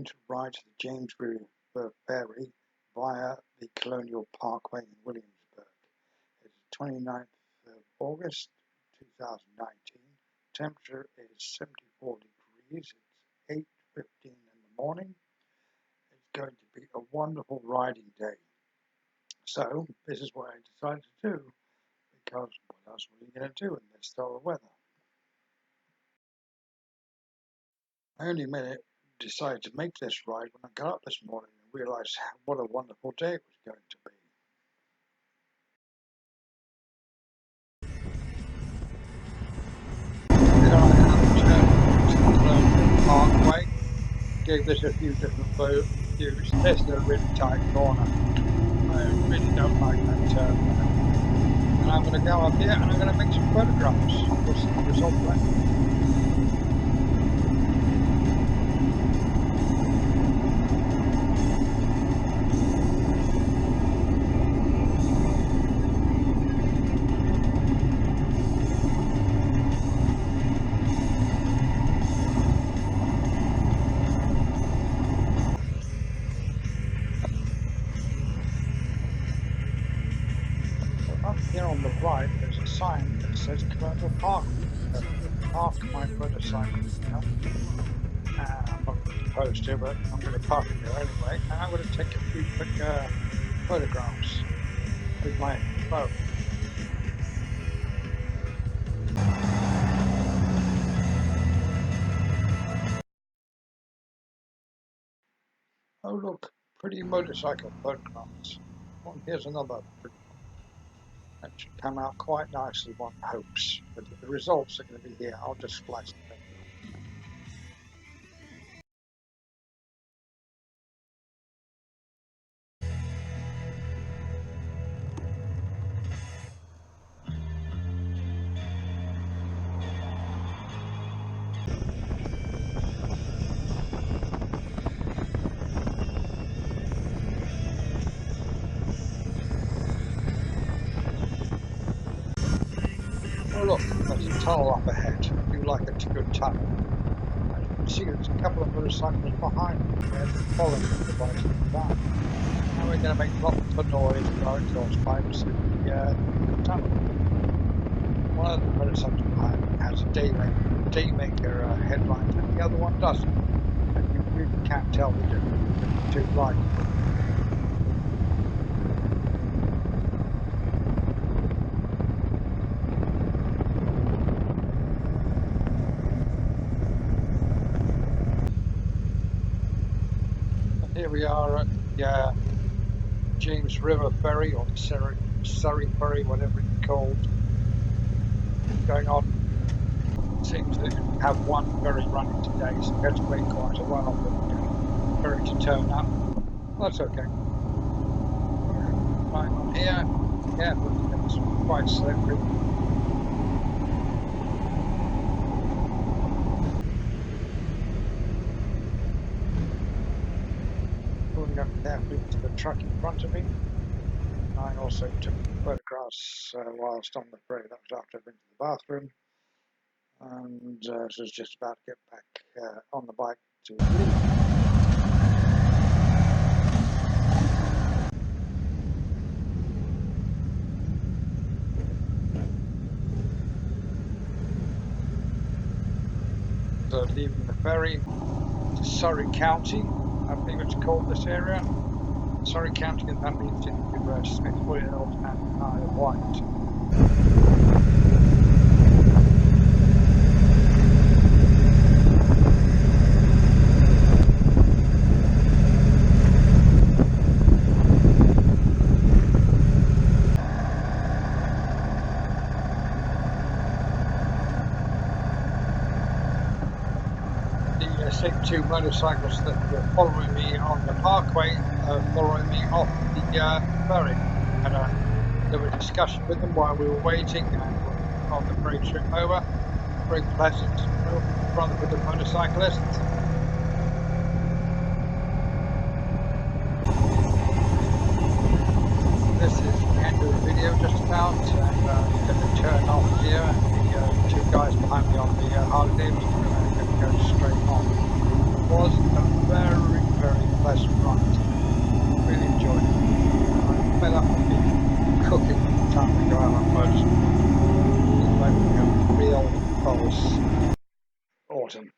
going to ride to the James River Ferry via the Colonial Parkway in Williamsburg. It's the 29th of August 2019. Temperature is 74 degrees. It's 8:15 in the morning. It's going to be a wonderful riding day. So this is what I decided to do, because what else were you going to do in this style of weather? I only decided to make this ride when I got up this morning and realised what a wonderful day it was going to be. Here I am turning to the Colonial Parkway. Gave this a few different views. This is a really tight corner. I really don't like that turn. And I'm going to go up here and I'm going to make some photographs. We'll see the result of that. Up here on the right, there's a sign that says Colonial Park. Park my motorcycle now. I'm not supposed to, but I'm going to park it there anyway. And I'm going to take a few quick photographs with my phone. Oh look, pretty motorcycle photographs. Oh, here's another pretty one. That should come out quite nicely, one hopes. But the results are going to be here. I'll just splice them. Oh look, there's a tunnel up ahead. I do like a good tunnel. As you can see, there's a couple of motorcycles behind me. They're following the bike down. Now we're going to make lots of noise with our exhaust pipes in the tunnel. One of the motorcycles behind me has a Daymaker headlight and the other one doesn't. And you really can't tell the difference between the two lights. Here we are at the James River Ferry, or the Surry Ferry, whatever it's called. Going on. It seems that we have one ferry running today, so we had to wait quite a while for the ferry to turn up. That's okay. Flying on here. Yeah, it's quite slippery. Pulling up carefully to the truck in front of me. I also took photographs whilst on the ferry. That was after I'd been to the bathroom. And so I was just about to get back on the bike to leave. So leaving the ferry to Surry County, I believe it's called this area. Surry County, and that leads into Smithfield and Isle of Wight. The same two motorcycles that were following me on the parkway following me off the ferry. Had a little discussion with them while we were waiting and on the ferry trip over. Very pleasant, rather with the motorcyclists. This is the end of the video just about, and I'm going to turn off here, and the two guys behind me on the Harley Davidson are going to go straight on. was a very, very pleasant ride today. Really enjoyed it. And I'm fed up with people cooking at the time we go out on motorsport. Just make me a real false autumn.